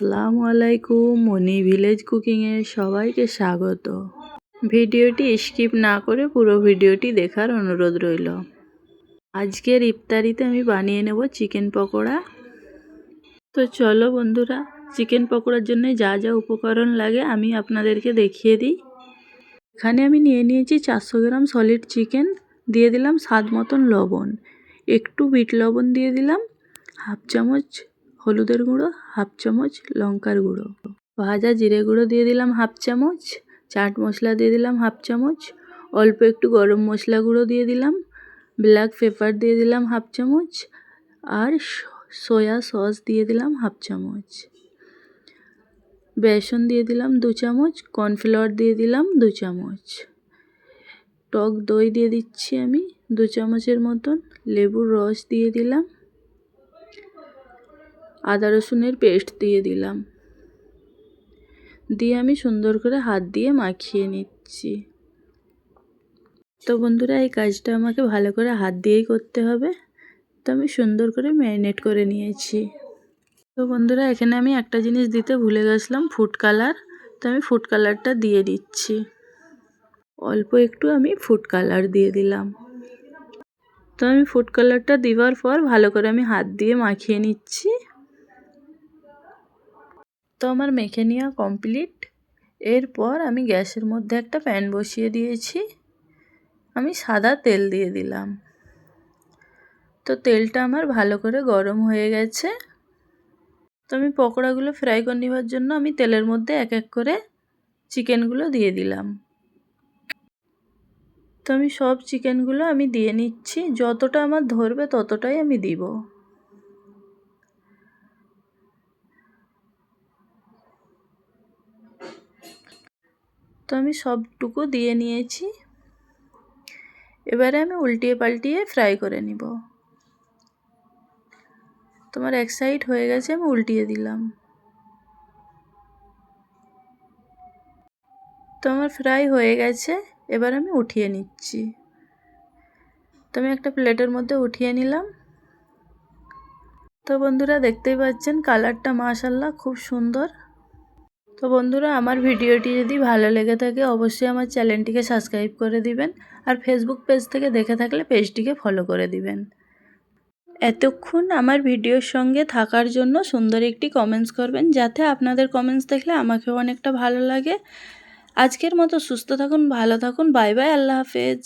আসসালামু আলাইকুম, মনি ভিলেজ কুকিংয়ে সবাইকে স্বাগত। ভিডিওটি স্কিপ না করে পুরো ভিডিওটি দেখার অনুরোধ রইল। আজকের ইফতারিতে আমি বানিয়ে নেব চিকেন পকোড়া। তো চলো বন্ধুরা, চিকেন পকোড়ার জন্য যা যা উপকরণ লাগে আমি আপনাদেরকে দেখিয়ে দিই। এখানে আমি নিয়ে নিয়েছি 400 গ্রাম সলিড চিকেন, দিয়ে দিলাম স্বাদ মতন লবণ, একটু বিট লবণ দিয়ে দিলাম, হাফ চামচ হলুদের গুঁড়ো, হাফ চামচ লঙ্কার গুঁড়ো, ভাজা জিরে গুঁড়ো দিয়ে দিলাম হাফ চামচ, চাট মশলা দিয়ে দিলাম হাফ চামচ, অল্প একটু গরম মশলা গুঁড়ো দিয়ে দিলাম, ব্ল্যাক পেপার দিয়ে দিলাম হাফ চামচ, আর সয়া সস দিয়ে দিলাম হাফ চামচ, বেসন দিয়ে দিলাম 2 চামচ, কর্নফ্লাওয়ার দিয়ে দিলাম 2 চামচ, টক দই দিয়ে দিচ্ছি আমি 2 চামচের মতন, লেবুর রস দিয়ে দিলাম, আদা রসুনের পেস্ট দিয়ে দিলাম, দিয়ে আমি সুন্দর করে হাত দিয়ে মাখিয়ে নিচ্ছি। তো বন্ধুরা, এই কাজটা আমাকে ভালো করে হাত দিয়েই করতে হবে। তো আমি সুন্দর করে ম্যারিনেট করে নিয়েছি। তো বন্ধুরা, এখানে আমি একটা জিনিস দিতে ভুলে গেছিলাম, ফুড কালার। তো আমি ফুড কালারটা দিয়ে দিচ্ছি। অল্প একটু আমি ফুড কালার দিয়ে দিলাম। তো আমি ফুড কালারটা দেওয়ার পর ভালো করে আমি হাত দিয়ে মাখিয়ে নিচ্ছি। তো আমার মেখে নেওয়া কমপ্লিট। এরপর আমি গ্যাসের মধ্যে একটা প্যান বসিয়ে দিয়েছি। আমি সাদা তেল দিয়ে দিলাম। তো তেলটা আমার ভালো করে গরম হয়ে গেছে। তো আমি পকোড়াগুলো ফ্রাই করে নেওয়ার জন্য আমি তেলের মধ্যে এক এক করে চিকেনগুলো দিয়ে দিলাম। তো আমি সব চিকেনগুলো আমি দিয়ে নিচ্ছি, যতটা আমার ধরবে ততটাই আমি দিব। তো আমি সবটুকু দিয়ে নিয়েছি। এবারে আমি উল্টিয়ে পাল্টিয়ে ফ্রাই করে নিব। তোমার এক সাইড হয়ে গেছে, আমি উল্টিয়ে দিলাম। তো আমার ফ্রাই হয়ে গেছে, এবার আমি উঠিয়ে নিচ্ছি। তো আমি একটা প্লেটের মধ্যে উঠিয়ে নিলাম। তো বন্ধুরা, দেখতেই পাচ্ছেন কালারটা মাশাআল্লাহ খুব সুন্দর। তো বন্ধুরা, আমার ভিডিওটি যদি ভালো লেগে থাকে অবশ্যই আমার চ্যানেলটিকে সাবস্ক্রাইব করে দিবেন, আর ফেসবুক পেজ থেকে দেখে থাকলে পেজটিকে ফলো করে দিবেন। এতক্ষণ আমার ভিডিওর সঙ্গে থাকার জন্য সুন্দর একটি কমেন্টস করবেন, যাতে আপনাদের কমেন্টস দেখলে আমাকেও অনেকটা ভালো লাগে। আজকের মতো সুস্থ থাকুন, ভালো থাকুন, বাই বাই, আল্লাহ হাফেজ।